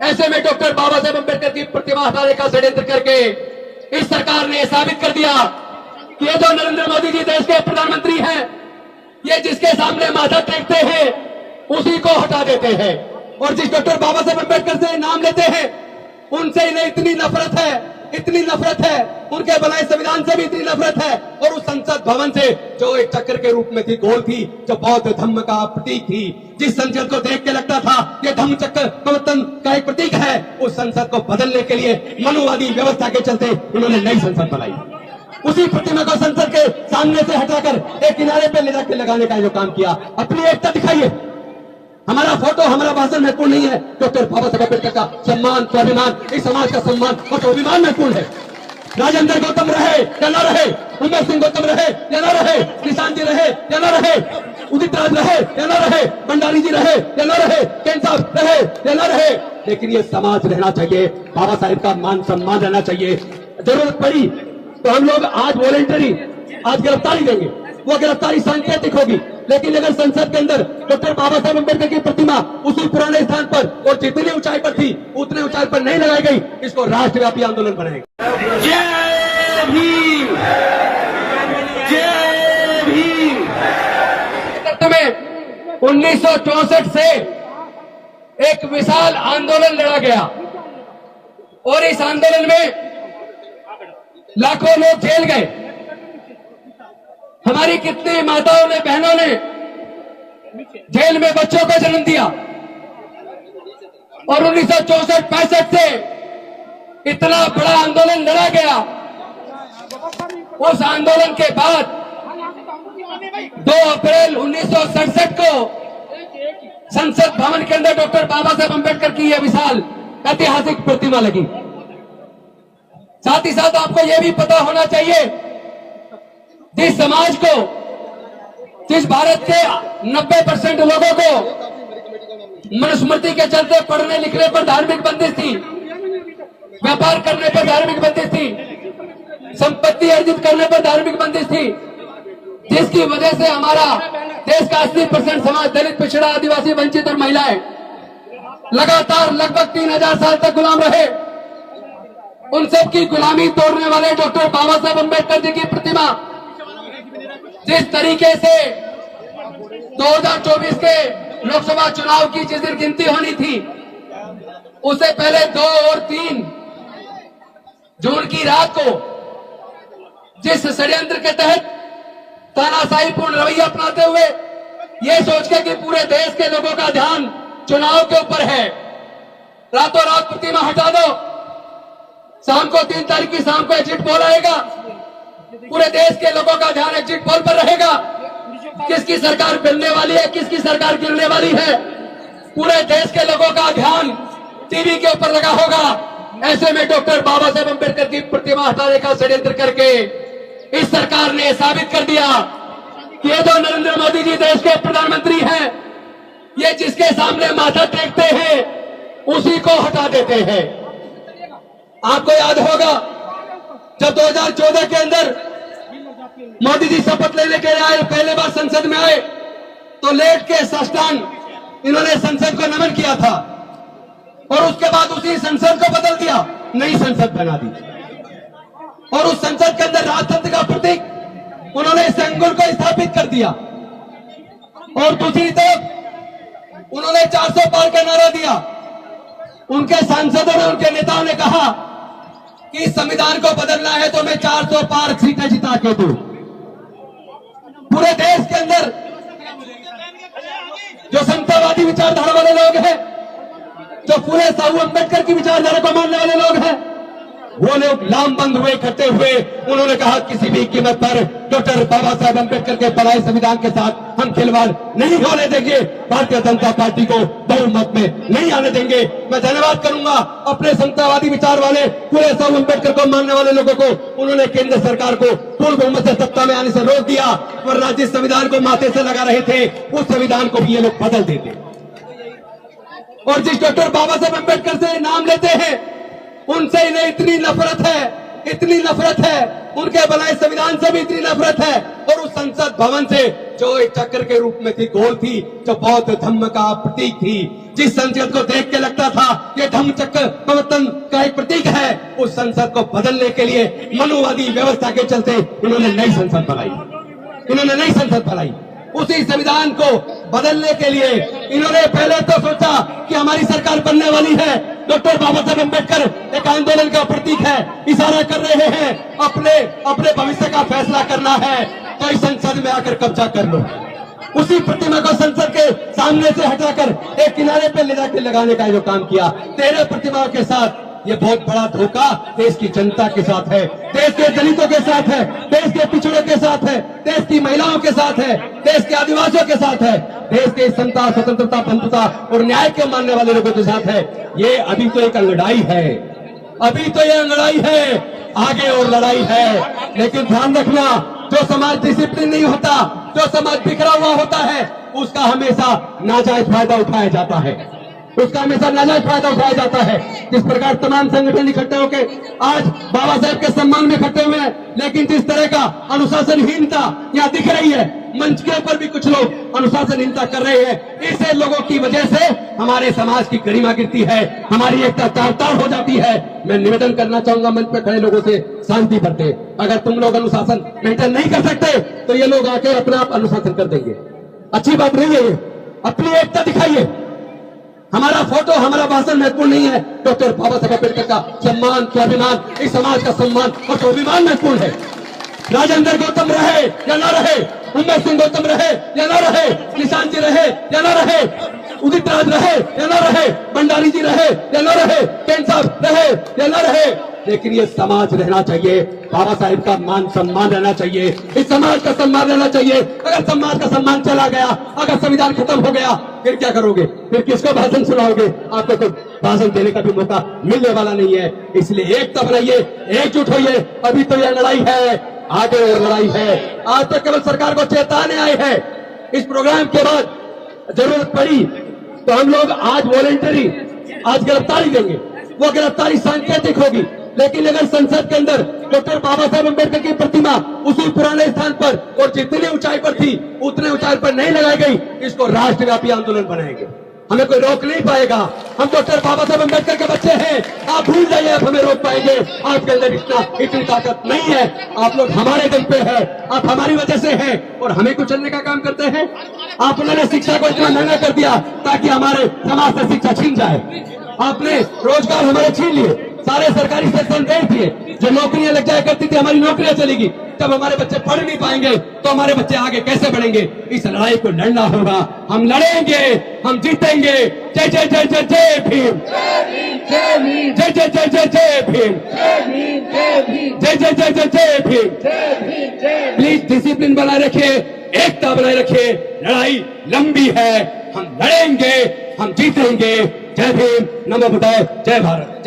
ऐसे में डॉक्टर बाबा साहेब अम्बेडकर की प्रतिमा हटाने का षड्यंत्र करके इस सरकार ने साबित कर दिया कि ये जो नरेंद्र मोदी जी देश के प्रधानमंत्री हैं, ये जिसके सामने माथा टेकते हैं उसी को हटा देते हैं, और जिस डॉक्टर बाबा साहेब अम्बेडकर से नाम लेते हैं उनसे इन्हें इतनी नफरत है, उनके बनाए संविधान से भी इतनी नफरत है, और उस संसद भवन से जो एक चक्कर के रूप में थी, गोल थी, जो बौद्ध धम्म का प्रतीक थी, जिस संसद को देख के लगता था ये धम्म चक्कर परिवर्तन का एक प्रतीक है, उस संसद को बदलने के लिए मनुवादी व्यवस्था के चलते उन्होंने नई संसद बनाई। उसी प्रतिमा को संसद के सामने से हटाकर एक किनारे पे ले जाकर लगाने का जो काम किया। अपनी एकता दिखाइए। हमारा फोटो, हमारा भाषण महत्वपूर्ण नहीं है, डॉक्टर बाबा साहेब अम्बेडकर का सम्मान, स्वाभिमान, इस समाज का सम्मान और स्वाभिमान महत्वपूर्ण है। राजेंद्र गौतम रहे या न रहे, उमेश सिंह गौतम रहे या न रहे, निशांत जी रहे या न रहे, उदित राज रहे या न रहे, भंडारी जी रहे या न रहे, केन साहब रहे या न रहे, लेकिन ये समाज रहना चाहिए, बाबा साहेब का मान सम्मान रहना चाहिए। जरूरत पड़ी तो हम लोग आज वॉलेंटरी आज गिरफ्तारी देंगे, वो गिरफ्तारी सांकेतिक होगी, लेकिन अगर संसद के अंदर डॉक्टर बाबा साहेब अम्बेडकर की प्रतिमा उसी पुराने स्थान पर और जितनी ऊंचाई पर थी उतने ऊंचाई पर नहीं लगाई गई, इसको राष्ट्रव्यापी आंदोलन बनाएंगे। जय भीम, जय भीम। में 1964 से एक विशाल आंदोलन लड़ा गया और इस आंदोलन में लाखों लोग जेल गए। हमारी कितनी माताओं ने, बहनों ने जेल में बच्चों को जन्म दिया, और 1964-65 से इतना बड़ा आंदोलन लड़ा गया। उस आंदोलन के बाद 2 अप्रैल 1967 को संसद भवन के अंदर डॉक्टर बाबा साहेब अम्बेडकर की यह विशाल ऐतिहासिक प्रतिमा लगी। साथ ही साथ आपको यह भी पता होना चाहिए, जिस समाज को, जिस भारत के 90% लोगों को मनुस्मृति के चलते पढ़ने लिखने पर धार्मिक बंदिश थी, व्यापार करने पर धार्मिक बंदिश थी, संपत्ति अर्जित करने पर धार्मिक बंदिश थी, जिसकी वजह से हमारा देश का 80% समाज दलित, पिछड़ा, आदिवासी, वंचित और महिलाएं लगातार लगभग 3000 साल तक गुलाम रहे। उन सब की गुलामी तोड़ने वाले डॉक्टर बाबा साहेब अम्बेडकर जी की प्रतिमा जिस तरीके से 2024 के लोकसभा चुनाव की जिस दिन गिनती होनी थी, उससे पहले 2 और 3 जून की रात को जिस षड्यंत्र के तहत तानाशाहीपूर्ण रवैया अपनाते हुए ये सोच के कि पूरे देश के लोगों का ध्यान चुनाव के ऊपर है, रातों रात प्रतिमा हटा दो, शाम को 3 तारीख की शाम को एग्जिट पोल आएगा, पूरे देश के लोगों का ध्यान एग्जिट पोल पर रहेगा, किसकी सरकार बनने वाली है, किसकी सरकार गिरने वाली है, पूरे देश के लोगों का ध्यान टीवी के ऊपर लगा होगा। ऐसे में डॉक्टर बाबा साहेब अम्बेडकर की प्रतिमा हटाने का षड्यंत्र करके इस सरकार ने साबित कर दिया कि ये जो नरेंद्र मोदी जी देश के प्रधानमंत्री हैं, ये जिसके सामने माथा टेकते हैं उसी को हटा देते हैं। आपको याद होगा जब 2014 के अंदर मोदी जी शपथ लेने के आए, पहले बार संसद में आए, तो लेट के साष्टांग इन्होंने संसद को नमन किया था, और उसके बाद उसी संसद को बदल दिया, नई संसद बना दी, और उस संसद के अंदर राजतंत्र का प्रतीक उन्होंने इस अंगुल को स्थापित कर दिया, और दूसरी तरफ उन्होंने 400 पार का नारा दिया। उनके सांसदों ने, उनके नेताओं ने कहा कि संविधान को बदलना है तो मैं 400 पार सीटें जिता के दूं। पूरे देश के अंदर जो समतावादी विचारधारा वाले लोग हैं, जो पूरे साहू अम्बेडकर की विचारधारा को मानने वाले लोग हैं, वो लोग लामबंद हुए, इकट्ठे हुए। उन्होंने कहा किसी भी कीमत पर डॉक्टर बाबा साहेब अम्बेडकर के बनाए संविधान के साथ हम खिलवाड़ नहीं होने देंगे, भारतीय जनता पार्टी को बहुमत में नहीं आने देंगे। मैं धन्यवाद करूंगा अपने समतावादी विचार वाले पूरे साहू अम्बेडकर को मानने वाले लोगों को। उन्होंने केंद्र सरकार को पूर्ण बहुमत से सत्ता में आने से रोक दिया, वरना जिस संविधान को माथे से लगा रहे थे उस संविधान को भी ये लोग बदल देते। और जिस डॉक्टर बाबा साहेब अम्बेडकर से नाम लेते हैं उनसे इन्हें इतनी नफरत इतनी नफरत है, उनके बनाए संविधान से भी इतनी नफरत है, और उस संसद भवन से जो एक चक्र के रूप में थी, गोल थी, जो बौद्ध धम्म का प्रतीक थी, जिस संसद को देख के लगता था ये धम्म चक्र प्रवर्तन का एक प्रतीक है, उस संसद को बदलने के लिए मनुवादी व्यवस्था के चलते इन्होंने नई संसद बनाई। उसी संविधान को बदलने के लिए इन्होंने पहले तो सोचा कि हमारी सरकार बनने वाली है, डॉक्टर बाबा साहेब अम्बेडकर एक आंदोलन का प्रतीक है, इशारा कर रहे हैं अपने भविष्य का फैसला करना है तो इस संसद में आकर कब्जा कर लो। उसी प्रतिमा को संसद के सामने से हटाकर एक किनारे पे ले जाकर लगाने का जो काम किया, 13 प्रतिमाओं के साथ, ये बहुत बड़ा धोखा देश की जनता के साथ है, देश के दलितों के साथ है, देश के पिछड़ों के साथ है, देश की महिलाओं के साथ है, देश के आदिवासियों के साथ है, देश के समता, स्वतंत्रता, बंधुता और न्याय के मानने वाले लोगों के साथ है। ये अभी तो एक लड़ाई है, आगे और लड़ाई है। लेकिन ध्यान रखना, जो समाज डिसिप्लिन नहीं होता, जो समाज बिखरा हुआ होता है, उसका हमेशा नाजायज फायदा उठाया जाता है। जिस प्रकार तमाम संगठन इकट्ठे होकर आज बाबा साहेब के सम्मान में इकट्ठे हुए हैं, लेकिन जिस तरह का अनुशासनहीनता यहाँ दिख रही है, मंच के ऊपर भी कुछ लोग अनुशासनहीनता कर रहे हैं, ऐसे लोगों की वजह से हमारे समाज की गरिमा गिरती है, हमारी एकता तार-तार हो जाती है। मैं निवेदन करना चाहूंगा मंच पर खड़े लोगों से, शांति बरते। अगर तुम लोग अनुशासन मेंटेन नहीं कर सकते तो ये लोग आके अपने आप अनुशासन कर देंगे। अच्छी बात नहीं है ये। अपनी एकता दिखाइए। हमारा फोटो, हमारा भाषण महत्वपूर्ण नहीं है, डॉक्टर बाबा साहेब अम्बेडकर का सम्मान, स्वाभिमान, इस समाज का सम्मान और स्वाभिमान महत्वपूर्ण है। राजेंद्र गौतम रहे या ना रहे, उमेश सिंह गौतम रहे या ना रहे, निशांत जी रहे या ना रहे, उदित राज रहे या ना रहे, भंडारी जी रहे या ना रहे, पेन साहब रहे या ना रहे, लेकिन ये समाज रहना चाहिए। बाबा साहेब का मान सम्मान रहना चाहिए, इस समाज का सम्मान रहना चाहिए। अगर समाज का सम्मान चला गया, अगर संविधान खत्म हो गया, फिर क्या करोगे? फिर किसको भाषण सुनाओगे? आपको तो भाषण देने का भी मौका मिलने वाला नहीं है। इसलिए एकता बनाइए, एकजुट होइए। अभी तो यह लड़ाई है, आगे और लड़ाई है। आज तक केवल सरकार को चेताने आए हैं। इस प्रोग्राम के बाद जरूरत पड़ी तो हम लोग आज वॉलेंटरी आज गिरफ्तारी देंगे। वो गिरफ्तारी सांकेतिक होगी, लेकिन अगर संसद के अंदर डॉक्टर बाबा साहेब अम्बेडकर की प्रतिमा उसी पुराने स्थान पर और जितनी ऊंचाई पर थी उतने ऊंचाई पर नहीं लगाई गई, इसको राष्ट्रव्यापी आंदोलन बनाएंगे। हमें कोई रोक नहीं पाएगा। हम डॉक्टर बाबा साहेब अम्बेडकर के बच्चे हैं। आप भूल जाइए, आप हमें रोक पाएंगे? आपके अंदर इतनी ताकत नहीं है। आप लोग हमारे दम पे है, आप हमारी वजह से हैं और हमें कुचलने का काम करते हैं। आपने शिक्षा को इतना महंगा कर दिया ताकि हमारे समाज से शिक्षा छीन जाए। आपने रोजगार हमारे छीन लिए, सारे सरकारी सेक्शन भेज दिए। जो नौकरियां लग जाया करती थी, हमारी नौकरियां चलेगी। जब हमारे बच्चे पढ़ नहीं पाएंगे तो हमारे बच्चे आगे कैसे बढ़ेंगे? इस लड़ाई को लड़ना होगा। हम लड़ेंगे, हम जीतेंगे। जय जय जय जय जय भीम, जय जय जय जय जय भीम, जय जय जय जय जय भीम। प्लीज डिसिप्लिन बनाए रखिए, एकता बनाए रखिए। लड़ाई लंबी है, हम लड़ेंगे, हम जीतेंगे। जय भीम, नमो बुद्धाय, जय भारत।